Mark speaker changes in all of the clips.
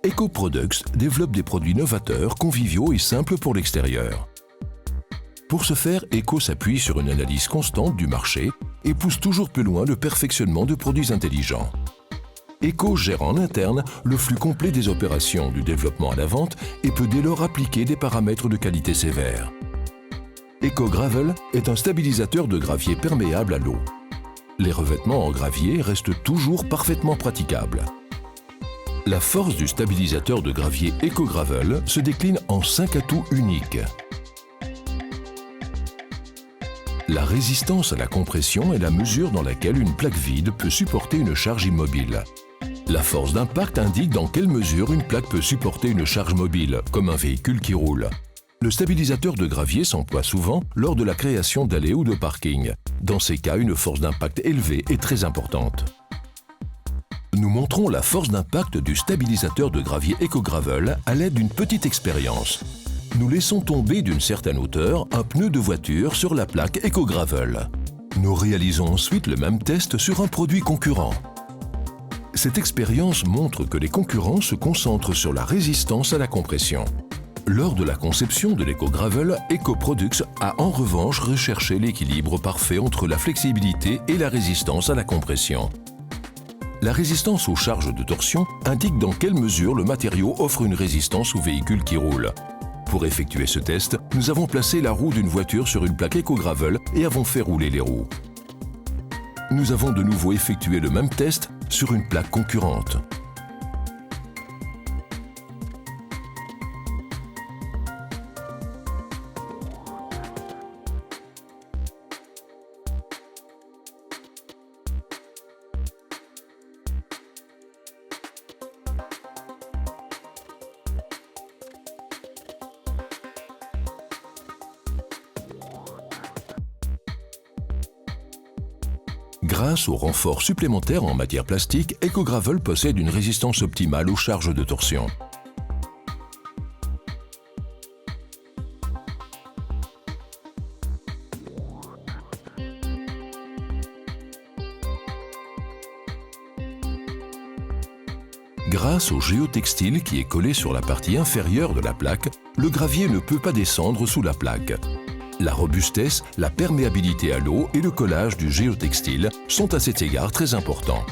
Speaker 1: EcoProducts développe des produits novateurs, conviviaux et simples pour l'extérieur. Pour ce faire, Eco s'appuie sur une analyse constante du marché et pousse toujours plus loin le perfectionnement de produits intelligents. Eco gère en interne le flux complet des opérations du développement à la vente et peut dès lors appliquer des paramètres de qualité sévères. EcoGravel est un stabilisateur de gravier perméable à l'eau. Les revêtements en gravier restent toujours parfaitement praticables. La force du stabilisateur de gravier EcoGravel se décline en 5 atouts uniques. La résistance à la compression est la mesure dans laquelle une plaque vide peut supporter une charge immobile. La force d'impact indique dans quelle mesure une plaque peut supporter une charge mobile, comme un véhicule qui roule. Le stabilisateur de gravier s'emploie souvent lors de la création d'allées ou de parking. Dans ces cas, une force d'impact élevée est très importante. Nous montrons la force d'impact du stabilisateur de gravier EcoGravel à l'aide d'une petite expérience. Nous laissons tomber d'une certaine hauteur un pneu de voiture sur la plaque EcoGravel. Nous réalisons ensuite le même test sur un produit concurrent. Cette expérience montre que les concurrents se concentrent sur la résistance à la compression. Lors de la conception de l'EcoGravel, EcoProducts a en revanche recherché l'équilibre parfait entre la flexibilité et la résistance à la compression. La résistance aux charges de torsion indique dans quelle mesure le matériau offre une résistance au véhicule qui roule. Pour effectuer ce test, nous avons placé la roue d'une voiture sur une plaque EcoGravel et avons fait rouler les roues. Nous avons de nouveau effectué le même test sur une plaque concurrente. Grâce au renfort supplémentaire en matière plastique, EcoGravel possède une résistance optimale aux charges de torsion. Grâce au géotextile qui est collé sur la partie inférieure de la plaque, le gravier ne peut pas descendre sous la plaque. La robustesse, la perméabilité à l'eau et le collage du géotextile sont à cet égard très importants.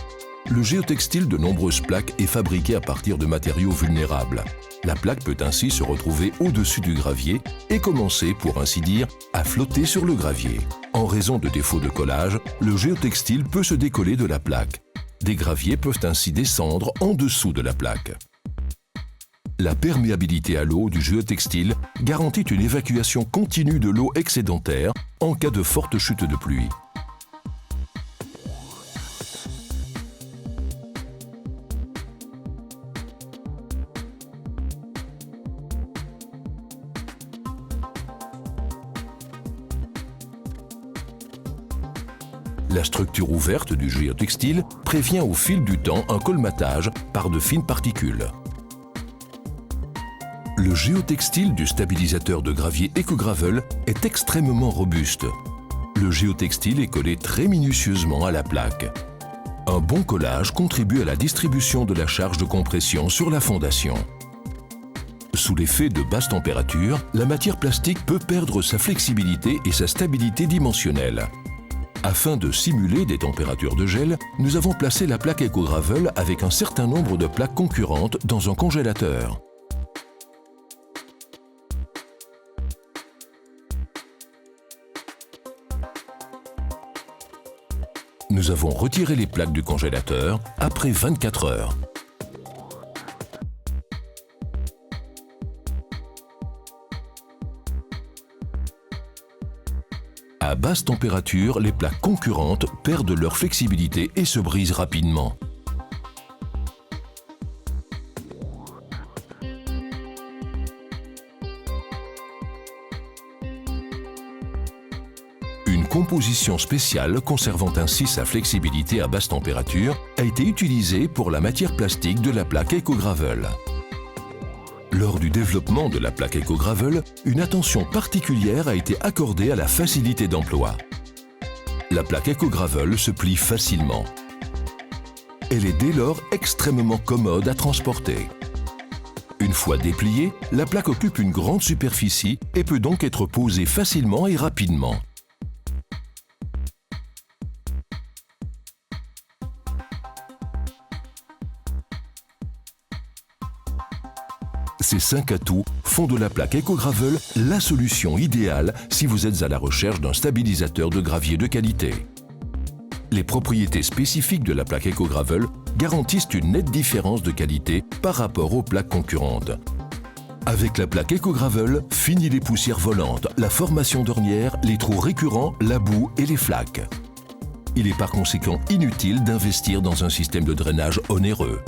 Speaker 1: Le géotextile de nombreuses plaques est fabriqué à partir de matériaux vulnérables. La plaque peut ainsi se retrouver au-dessus du gravier et commencer, pour ainsi dire, à flotter sur le gravier. En raison de défauts de collage, le géotextile peut se décoller de la plaque. Des graviers peuvent ainsi descendre en dessous de la plaque. La perméabilité à l'eau du géotextile garantit une évacuation continue de l'eau excédentaire en cas de forte chute de pluie. La structure ouverte du géotextile prévient au fil du temps un colmatage par de fines particules. Le géotextile du stabilisateur de gravier EcoGravel est extrêmement robuste. Le géotextile est collé très minutieusement à la plaque. Un bon collage contribue à la distribution de la charge de compression sur la fondation. Sous l'effet de basse température, la matière plastique peut perdre sa flexibilité et sa stabilité dimensionnelle. Afin de simuler des températures de gel, nous avons placé la plaque EcoGravel avec un certain nombre de plaques concurrentes dans un congélateur. Nous avons retiré les plaques du congélateur après 24 heures. À basse température, les plaques concurrentes perdent leur flexibilité et se brisent rapidement. Une composition spéciale conservant ainsi sa flexibilité à basse température a été utilisée pour la matière plastique de la plaque EcoGravel. Lors du développement de la plaque EcoGravel, une attention particulière a été accordée à la facilité d'emploi. La plaque EcoGravel se plie facilement. Elle est dès lors extrêmement commode à transporter. Une fois dépliée, la plaque occupe une grande superficie et peut donc être posée facilement et rapidement. Ces 5 atouts font de la plaque Eco-Gravel la solution idéale si vous êtes à la recherche d'un stabilisateur de gravier de qualité. Les propriétés spécifiques de la plaque Eco-Gravel garantissent une nette différence de qualité par rapport aux plaques concurrentes. Avec la plaque Eco-Gravel, fini les poussières volantes, la formation d'ornières, les trous récurrents, la boue et les flaques. Il est par conséquent inutile d'investir dans un système de drainage onéreux.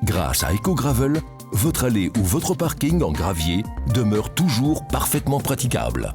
Speaker 1: Grâce à Eco-Gravel, votre allée ou votre parking en gravier demeure toujours parfaitement praticable.